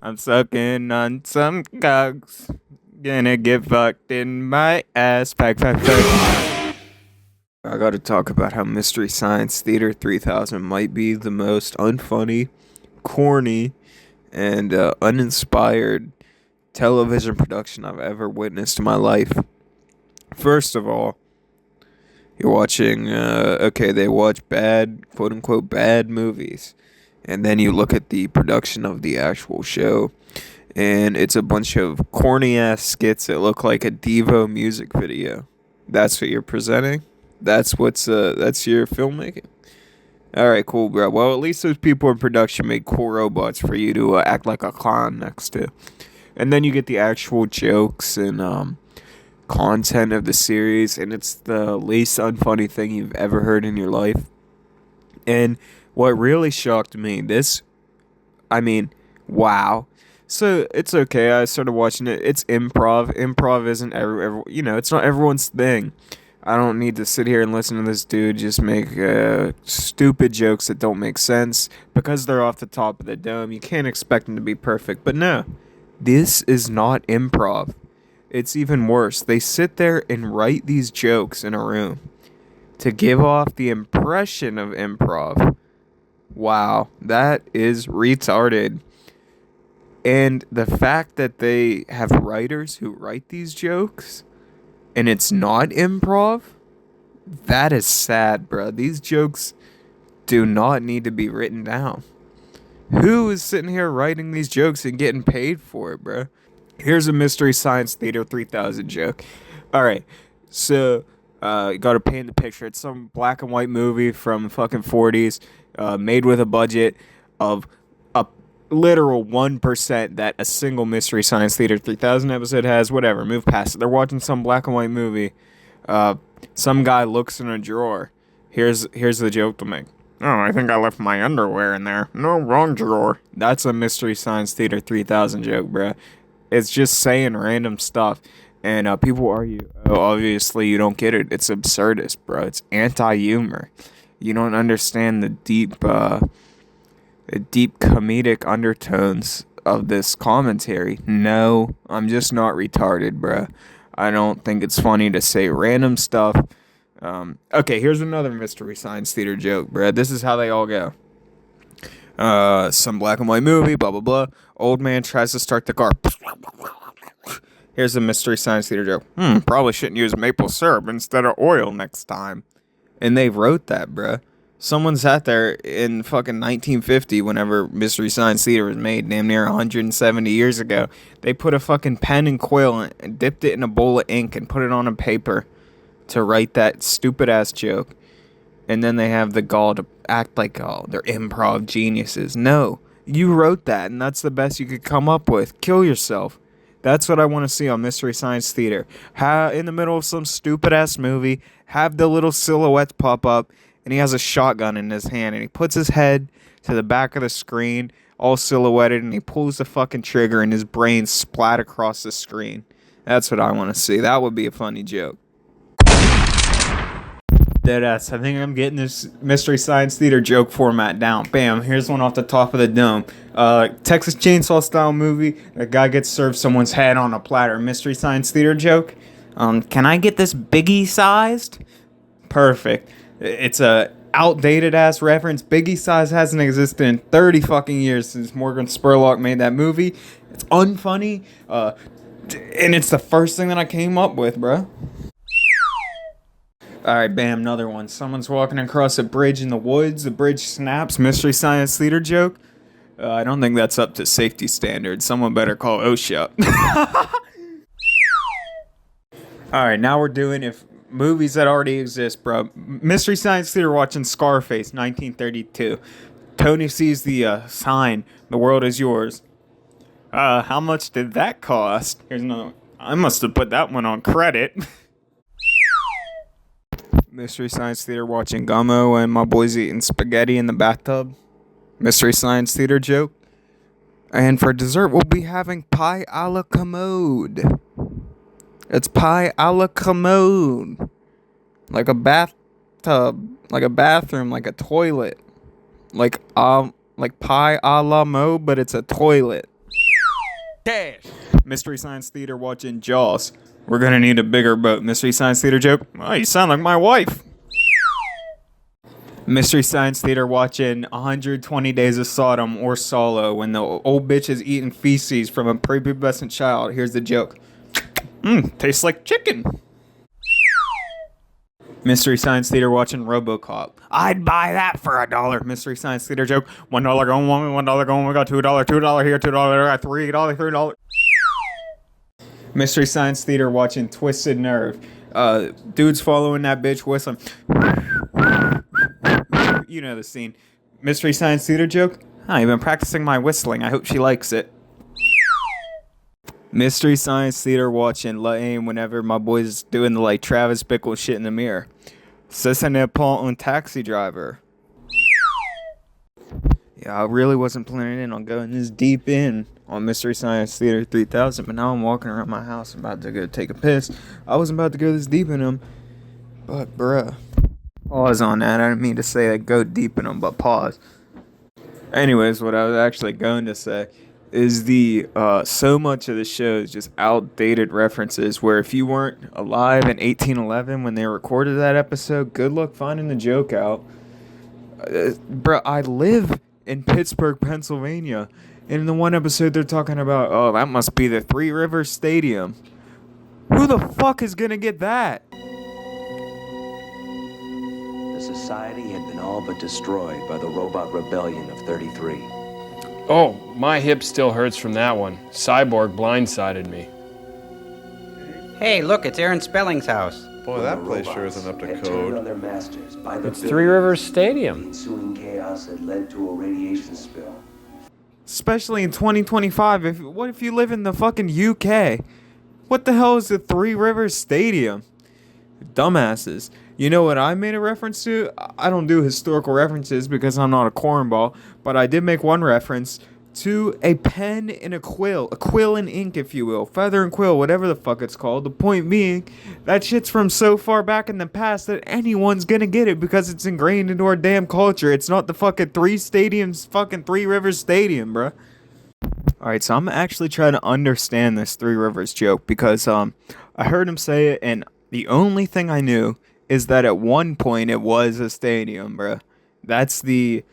I'm sucking on some cogs. Gonna get fucked in my ass. Pack, pack, pack. I gotta talk about how Mystery Science Theater 3000 might be the most unfunny, corny, and uninspired television production I've ever witnessed in my life. First of all, you're watching, they watch bad, quote unquote, bad movies. And then you look at the production of the actual show, and it's a bunch of corny ass skits that look like a DEVO music video. That's what you're presenting? That's your filmmaking? Alright, cool, bro. Well, at least those people in production made cool robots for you to act like a clown next to. And then you get the actual jokes and, content of the series, and it's the least unfunny thing you've ever heard in your life. And what really shocked me, wow. So it's okay. I started watching it. It's improv. Improv isn't it's not everyone's thing. I don't need to sit here and listen to this dude just make stupid jokes that don't make sense because they're off the top of the dome. You can't expect them to be perfect. But no, this is not improv. It's even worse. They sit there and write these jokes in a room to give off the impression of improv. Wow, that is retarded. And the fact that they have writers who write these jokes and it's not improv, that is sad, bro. These jokes do not need to be written down. Who is sitting here writing these jokes and getting paid for it, bro? Here's a Mystery Science Theater 3000 joke. Alright, so you gotta paint the picture. It's some black and white movie from fucking 40s, made with a budget of a literal 1% that a single Mystery Science Theater 3000 episode has. Whatever, move past it. They're watching some black and white movie. Some guy looks in a drawer. Here's the joke to make. Oh, I think I left my underwear in there. No, wrong drawer. That's a Mystery Science Theater 3000 joke, bruh. It's just saying random stuff. And people argue, oh, obviously you don't get it. It's absurdist, bro. It's anti-humor. You don't understand the deep comedic undertones of this commentary. No, I'm just not retarded, bro. I don't think it's funny to say random stuff. Okay, here's another Mystery Science Theater joke, bro. This is how they all go. Some black and white movie, blah, blah, blah. Old man tries to start the car. Here's a Mystery Science Theater joke. Probably shouldn't use maple syrup instead of oil next time. And they wrote that, bruh. Someone sat there in fucking 1950 whenever Mystery Science Theater was made, damn near 170 years ago. They put a fucking pen and quill and dipped it in a bowl of ink and put it on a paper to write that stupid-ass joke. And then they have the gall to act like, oh, they're improv geniuses. No, you wrote that, and that's the best you could come up with. Kill yourself. That's what I want to see on Mystery Science Theater. In the middle of some stupid-ass movie, have the little silhouettes pop up, and he has a shotgun in his hand, and he puts his head to the back of the screen, all silhouetted, and he pulls the fucking trigger, and his brain splat across the screen. That's what I want to see. That would be a funny joke. Deadass. I think I'm getting this Mystery Science Theater joke format down. Bam, here's one off the top of the dome. Texas Chainsaw style movie. A guy gets served someone's head on a platter. Mystery Science Theater joke. Can I get this Biggie sized? Perfect. It's a outdated ass reference. Biggie size hasn't existed in 30 fucking years since Morgan Spurlock made that movie. It's unfunny. And it's the first thing that I came up with, bro. Alright, bam, another one. Someone's walking across a bridge in the woods. The bridge snaps. Mystery Science Theater joke. I don't think that's up to safety standards. Someone better call OSHA. Alright, now we're doing if movies that already exist, bro. Mystery Science Theater watching Scarface, 1932. Tony sees the sign, "The world is yours." How much did that cost? Here's another one. I must have put that one on credit. Mystery Science Theater watching Gummo and my boys eating spaghetti in the bathtub. Mystery Science Theater joke. And for dessert, we'll be having pie a la commode. It's pie a la commode. Like a bathtub, like a bathroom, like a toilet. Like pie a la mode, but it's a toilet. Cash. Mystery Science Theater watching Jaws. We're gonna need a bigger boat. Mystery Science Theater joke. Oh, you sound like my wife. Mystery Science Theater watching 120 Days of Sodom or Solo when the old bitch is eating feces from a prepubescent child. Here's the joke. Tastes like chicken. Mystery Science Theater watching RoboCop. I'd buy that for $1. Mystery Science Theater joke. $1 going, $1 going. We got $2, $2 here, $2 there, $3, $3. Mystery Science Theater watching Twisted Nerve. Dude's following that bitch whistling. You know the scene. Mystery Science Theater joke. I've been practicing my whistling. I hope she likes it. Mystery Science Theater watching lame whenever my boy's doing the like Travis Bickle shit in the mirror. C'est n'est pas un taxi driver. Yeah, I really wasn't planning on going this deep in on Mystery Science Theater 3000, but now I'm walking around my house about to go take a piss. I wasn't about to go this deep in them, but bruh. Pause on that. I didn't mean to say I go deep in them, but pause. Anyways, what I was actually going to say is the so much of the show is just outdated references where if you weren't alive in 1811 when they recorded that episode, good luck finding the joke out. Bro, I live in Pittsburgh, Pennsylvania, and in the one episode they're talking about, oh, that must be the Three Rivers Stadium. Who the fuck is gonna get that? The society had been all but destroyed by the robot rebellion of 33. Oh, my hip still hurts from that one. Cyborg blindsided me. Hey, look, it's Aaron Spelling's house. Boy, that place sure isn't up to code. It's Three Rivers Stadium. The ensuing chaos had led to a radiation spill. Especially in 2025. What if you live in the fucking UK? What the hell is the Three Rivers Stadium? Dumbasses. You know what I made a reference to? I don't do historical references because I'm not a cornball, but I did make one reference to a pen and a quill and ink, if you will, feather and quill, whatever the fuck it's called. The point being, that shit's from so far back in the past that anyone's gonna get it because it's ingrained into our damn culture. It's not the fucking Three Rivers Stadium, bruh. Alright, so I'm actually trying to understand this Three Rivers joke because I heard him say it, and the only thing I knew is that at one point it was a stadium, bruh. That's the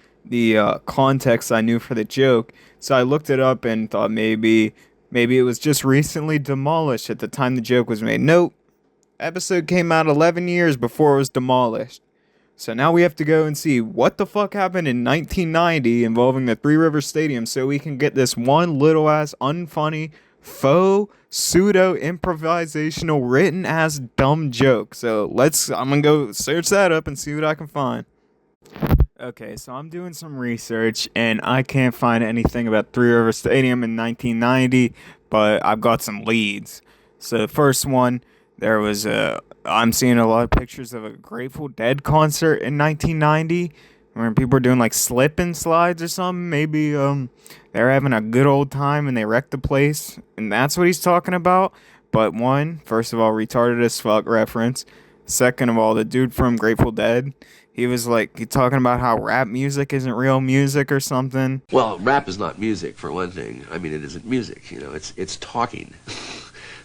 context I knew for the joke. So I looked it up and thought maybe it was just recently demolished at the time the joke was made. Nope. Episode came out 11 years before it was demolished. So now we have to go and see what the fuck happened in 1990 involving the Three Rivers Stadium so we can get this one little ass unfunny faux pseudo improvisational written ass dumb joke. So I'm gonna go search that up and see what I can find. Okay, so I'm doing some research and I can't find anything about Three Rivers Stadium in 1990, but I've got some leads. So the first one, I'm seeing a lot of pictures of a Grateful Dead concert in 1990 where people are doing like slip and slides or something. Maybe they're having a good old time and they wrecked the place, and that's what he's talking about. But first of all, retarded as fuck reference. Second of all, the dude from Grateful Dead, he was like talking about how rap music isn't real music or something. Well, rap is not music, for one thing. I mean, it isn't music, you know, it's talking.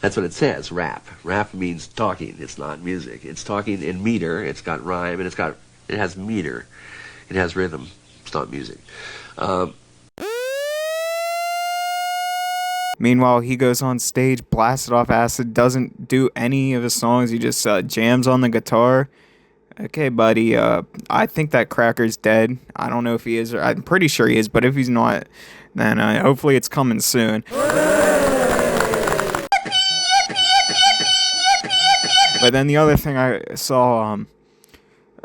That's what it says, rap. Rap means talking, it's not music. It's talking in meter, it's got rhyme, and it has meter. It has rhythm. It's not music. Meanwhile, he goes on stage, blasted off acid, doesn't do any of his songs. He just jams on the guitar. Okay, buddy, I think that cracker's dead. I don't know if he is, or I'm pretty sure he is, but if he's not, then hopefully it's coming soon. But then the other thing I saw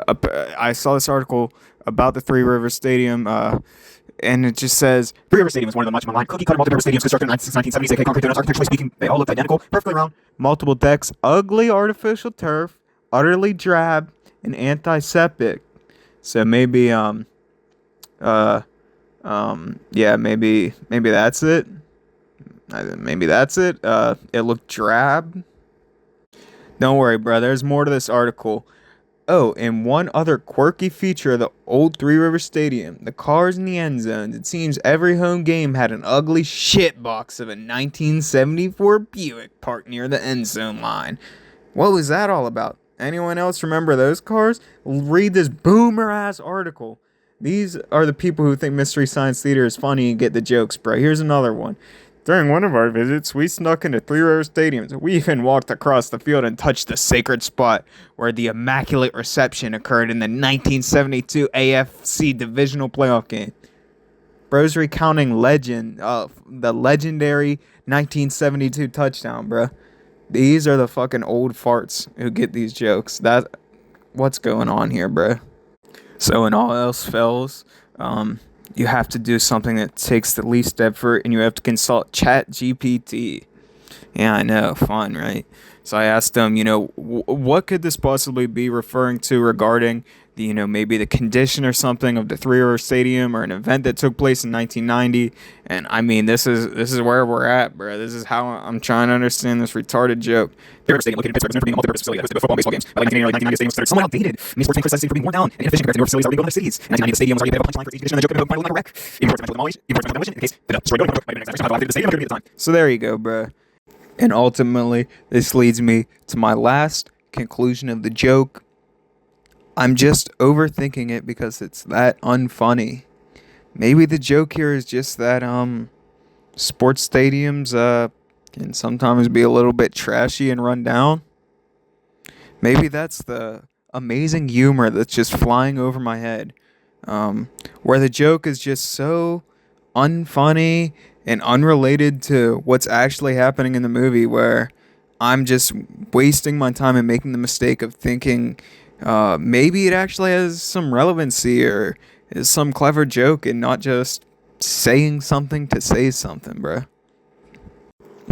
this article about the Three Rivers Stadium, and it just says, Three Rivers Stadium is one of the much maligned cookie-cutter multi-purpose stadiums constructed in the 1970s, aka concrete donuts. Architecturally speaking, they all look identical, perfectly round, multiple decks, ugly artificial turf, utterly drab, and antiseptic. So maybe, yeah, maybe that's it. Maybe that's it. It looked drab. Don't worry, bro. There's more to this article. Oh, and one other quirky feature of the old Three River Stadium, the cars in the end zones. It seems every home game had an ugly shit box of a 1974 Buick parked near the end zone line. What was that all about? Anyone else remember those cars? Read this boomer-ass article. These are the people who think Mystery Science Theater is funny and get the jokes, bro. Here's another one. During one of our visits, we snuck into Three River Stadiums. We even walked across the field and touched the sacred spot where the Immaculate Reception occurred in the 1972 AFC Divisional Playoff game. Bro's recounting the legendary 1972 touchdown, bro. These are the fucking old farts who get these jokes. What's going on here, bro? So when all else fails, you have to do something that takes the least effort, and you have to consult ChatGPT. Yeah, I know, fun, right? So I asked them, what could this possibly be referring to regarding the, maybe the condition or something of the Three River Stadium or an event that took place in 1990. And I mean, this is where we're at, bro. This is how I'm trying to understand this retarded joke. Three River Stadium, located in Pittsburgh, is known for being a multi-purpose facility that hosted both football and baseball games. By the 1990 stadium was considered somewhat outdated. Many sports fans criticized the stadium for being worn down and inefficient compared to newer facilities already built in other cities. In 1990, the stadium was already a bit of a punchline for each edition of the joke, and a wreck. Imports eventually demolished. In the case, the destroyed building might have been an exaggeration of how dilapidated the stadium appeared to be at the time. So there you go, bro. And ultimately, this leads me to my last conclusion of the joke. I'm just overthinking it because it's that unfunny. Maybe the joke here is just that sports stadiums can sometimes be a little bit trashy and run down. Maybe that's the amazing humor that's just flying over my head. Where the joke is just so unfunny and unrelated to what's actually happening in the movie, where I'm just wasting my time and making the mistake of thinking maybe it actually has some relevancy or is some clever joke and not just saying something to say something, bruh.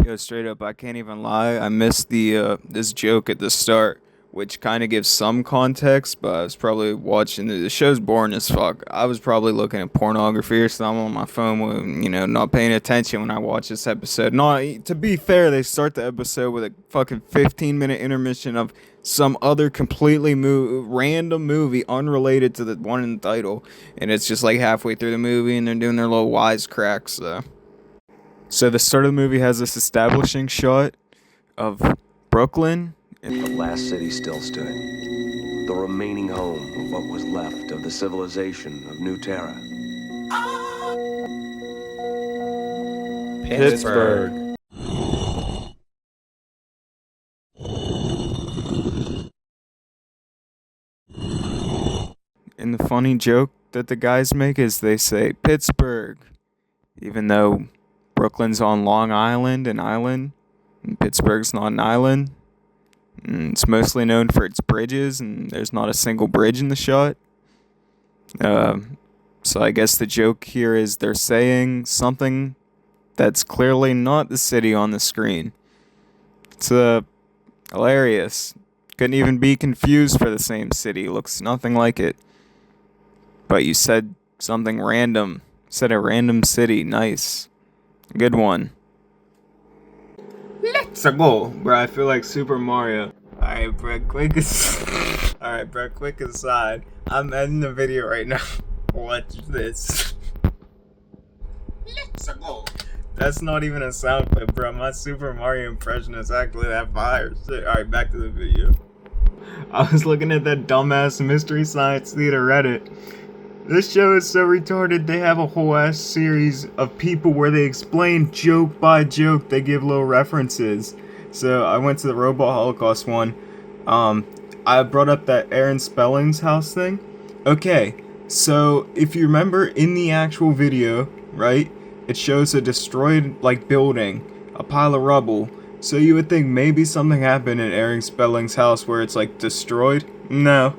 Yo, straight up, I can't even lie. I missed this joke at the start, which kind of gives some context, but I was probably watching the show's boring as fuck. I was probably looking at pornography or something on my phone, not paying attention when I watched this episode. To be fair, they start the episode with a fucking 15-minute intermission of some other completely random movie unrelated to the one in the title, and it's just like halfway through the movie, and they're doing their little wisecracks. So the start of the movie has this establishing shot of Brooklyn. The last city still stood. The remaining home of what was left of the civilization of New Terra. Pittsburgh. And the funny joke that the guys make is they say Pittsburgh, even though Brooklyn's on Long Island, and Pittsburgh's not an island. And it's mostly known for its bridges, and there's not a single bridge in the shot. So I guess the joke here is they're saying something that's clearly not the city on the screen. It's hilarious. Couldn't even be confused for the same city. Looks nothing like it. But you said something random. Said a random city. Nice. Good one. Let's go, bro. I feel like Super Mario. Alright, bro. Quick aside. I'm ending the video right now. Watch this. Let's go. That's not even a sound clip, bro. My Super Mario impression is actually that fire. Alright, back to the video. I was looking at that dumbass Mystery Science Theater Reddit. This show is so retarded, they have a whole ass series of people where they explain joke by joke, they give little references. So I went to the Robot Holocaust one. I brought up that Aaron Spelling's house thing. Okay, so if you remember in the actual video, right, it shows a destroyed building, a pile of rubble. So you would think maybe something happened in Aaron Spelling's house where it's destroyed. No.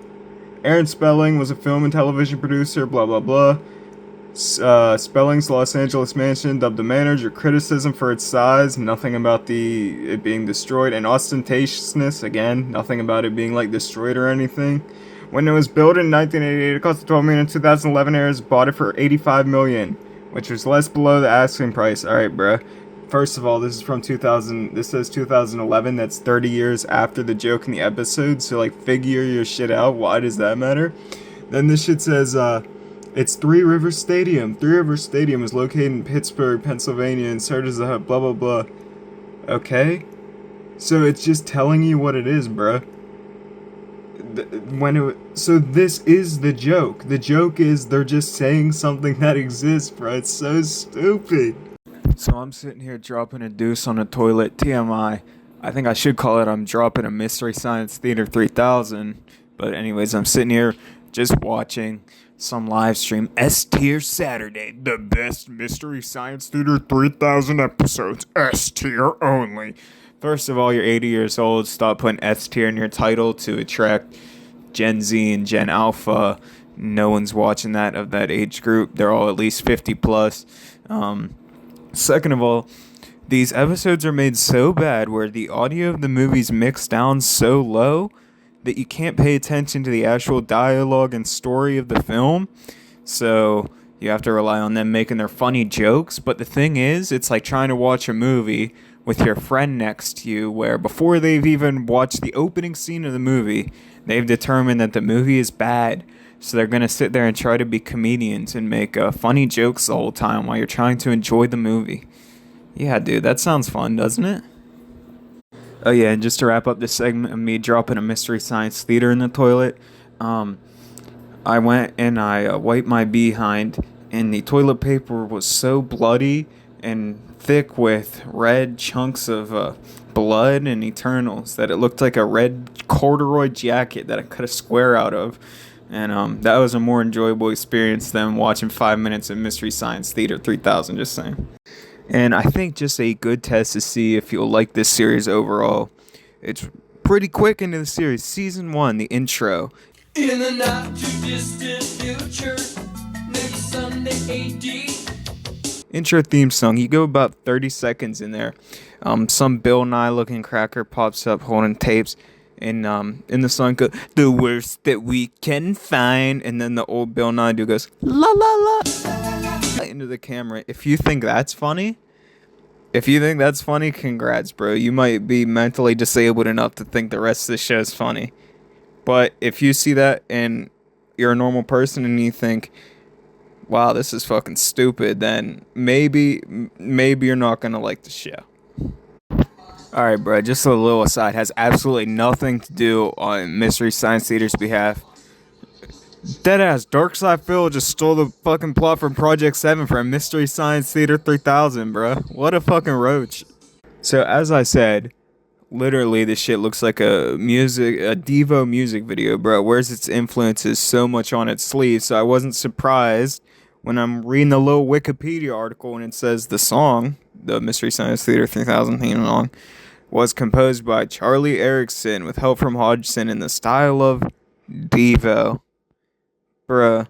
Aaron Spelling was a film and television producer, blah blah blah. Spelling's Los Angeles mansion, dubbed the manor, drew criticism for its size, nothing about it being destroyed, and ostentatiousness, again, nothing about it being destroyed or anything. When it was built in 1988, it cost $12 million. In 2011, Heirs bought it for $85 million, which was less below the asking price. Alright, bruh. first of all, this is from 2000. This says 2011. That's 30 years after the joke in the episode. So like, figure your shit out. Why does that matter? Then this shit says, it's Three Rivers Stadium. Three Rivers Stadium is located in Pittsburgh, Pennsylvania, and serves as a hub. Blah blah blah. Okay, so it's just telling you what it is, bruh. So this is the joke. The joke is they're just saying something that exists, bro. It's so stupid. So I'm sitting here dropping a deuce on a toilet. TMI. I think I should call it I'm dropping a Mystery Science Theater 3000. But anyways, I'm sitting here just watching some live stream. S tier Saturday. The best Mystery Science Theater 3000 episodes. S tier only. First of all, you're 80 years old. Stop putting S tier in your title to attract Gen Z and Gen Alpha. No one's watching that of that age group. They're all at least 50 plus. Second of all, these episodes are made so bad where the audio of the movie's mixed down so low that you can't pay attention to the actual dialogue and story of the film. So you have to rely on them making their funny jokes. But the thing is, it's like trying to watch a movie with your friend next to you, where before they've even watched the opening scene of the movie, they've determined that the movie is bad. So they're going to sit there and try to be comedians and make funny jokes the whole time while you're trying to enjoy the movie. Yeah, dude, that sounds fun, doesn't it? Oh yeah, and just to wrap up this segment of me dropping a Mystery Science Theater in the toilet, I went and I wiped my behind, and the toilet paper was so bloody and thick with red chunks of blood and Eternals that it looked like a red corduroy jacket that I cut a square out of. And that was a more enjoyable experience than watching 5 minutes of Mystery Science Theater 3000, just saying. And I think just a good test to see if you'll like this series overall. It's pretty quick into the series. Season 1, the intro. In the not too distant future, next Sunday AD. Intro theme song. You go about 30 seconds in there. Some Bill Nye looking cracker pops up holding tapes. And in the song goes, the worst that we can find. And then the old Bill Nye dude goes, la la la. Into the camera. If you think that's funny, congrats, bro. You might be mentally disabled enough to think the rest of the show is funny. But if you see that and you're a normal person and you think, wow, this is fucking stupid, then maybe you're not gonna like the show. Alright, bro, just a little aside. Has absolutely nothing to do on Mystery Science Theater's behalf. Deadass, Darksydephil just stole the fucking plot from Project 7 for Mystery Science Theater 3000, bro. What a fucking roach. So, as I said, literally this shit looks like a DEVO music video, bro. Wears its influences so much on its sleeve, so I wasn't surprised when I'm reading the little Wikipedia article and it says the song, the Mystery Science Theater 3000 theme song, was composed by Charlie Erickson with help from Hodgson in the style of DEVO. Bruh,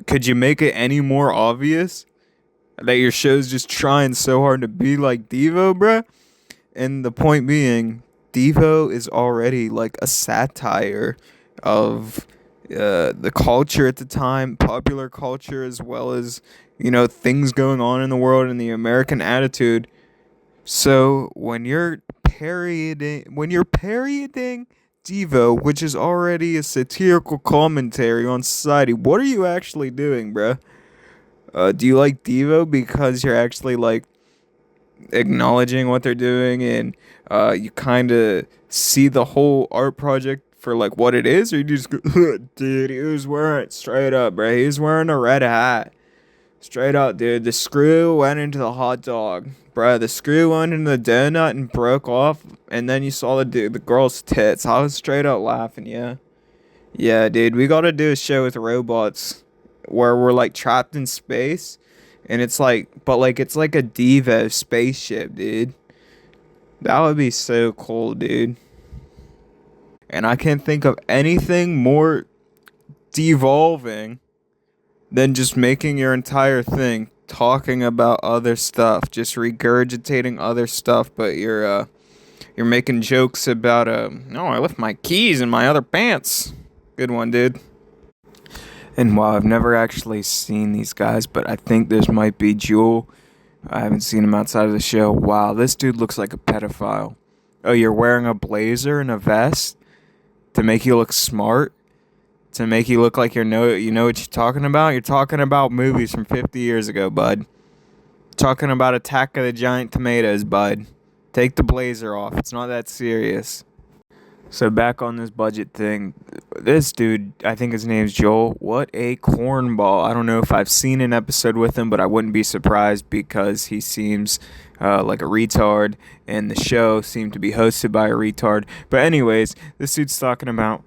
could you make it any more obvious that your show's just trying so hard to be like DEVO, bruh? And the point being, DEVO is already like a satire of the culture at the time, popular culture, as well as, you know, things going on in the world and the American attitude. So when you're parodying DEVO, which is already a satirical commentary on society, what are you actually doing, bruh? Do you like DEVO because you're actually like acknowledging what they're doing and you kind of see the whole art project for like what it is, or you just go, dude, he was wearing, straight up, bruh, he was wearing a red hat. Straight up, dude. The screw went into the hot dog. Bruh, the screw went into the donut and broke off. And then you saw the girl's tits. I was straight up laughing, yeah. Yeah, dude. We gotta do a show with robots where we're like trapped in space. And it's like, but like, it's like a DEVO spaceship, dude. That would be so cool, dude. And I can't think of anything more devolving than just making your entire thing talking about other stuff, just regurgitating other stuff, but you're making jokes about no, I left my keys in my other pants. Good one, dude. And while I've never actually seen these guys, but I think this might be Jewel I haven't seen him outside of the show. Wow, this dude looks like a pedophile. Oh, you're wearing a blazer and a vest to make you look smart? To make you look like you know what you're talking about? You're talking about movies from 50 years ago, bud. Talking about Attack of the Giant Tomatoes, bud. Take the blazer off. It's not that serious. So back on this budget thing, this dude, I think his name's Joel. What a cornball. I don't know if I've seen an episode with him, but I wouldn't be surprised because he seems like a retard, and the show seemed to be hosted by a retard. But anyways, this dude's talking about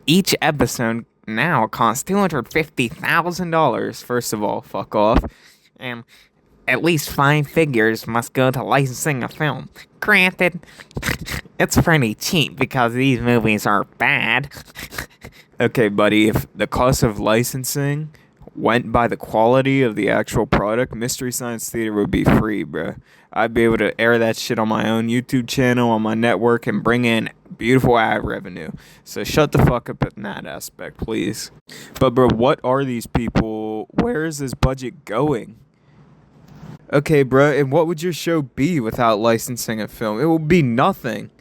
each episode now costs $250,000. First of all, fuck off. And at least 5 figures must go to licensing a film. Granted, it's pretty cheap because these movies are bad. Okay, buddy, if the cost of licensing went by the quality of the actual product, Mystery Science Theater would be free, bro. I'd be able to air that shit on my own YouTube channel, on my network, and bring in beautiful ad revenue. So shut the fuck up in that aspect, please. But, bro, what are these people? Where is this budget going? Okay, bro, and what would your show be without licensing a film? It would be nothing.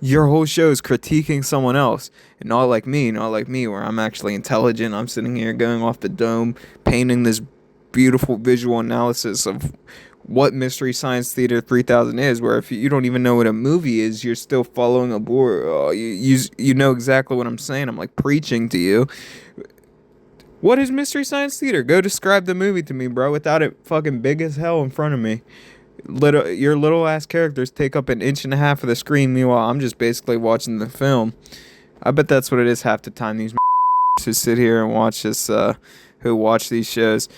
Your whole show is critiquing someone else, and not like me, where I'm actually intelligent. I'm sitting here going off the dome, painting this beautiful visual analysis of what Mystery Science Theater 3000 is, where if you don't even know what a movie is, you're still following a board. Oh, you know exactly what I'm saying. I'm like preaching to you. What is Mystery Science Theater? Go describe the movie to me, bro, without it fucking big as hell in front of me. Your little ass characters take up 1.5 inches of the screen, meanwhile I'm just basically watching the film. I bet that's what it is half the time. These who sit here and watch this, who watch these shows,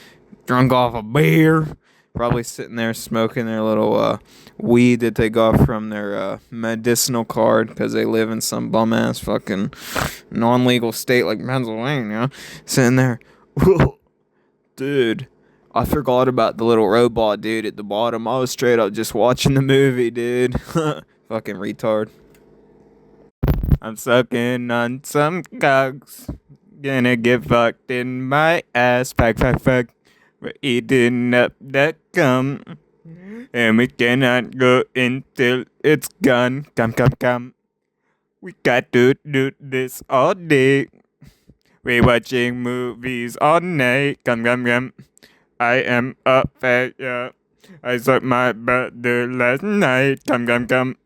drunk off a beer, probably sitting there smoking their little weed that they got from their medicinal card because they live in some bum ass fucking non-legal state like Pennsylvania. Sitting there, dude. I forgot about the little robot dude at the bottom. I was straight up just watching the movie, dude. Fucking retard. I'm sucking on some cogs. Gonna get fucked in my ass. Fuck. We're eating up that gum. And we cannot go until it's gone. Come. We got to do this all day. We're watching movies all night. Come. I am a failure. I sucked my brother last night. Come.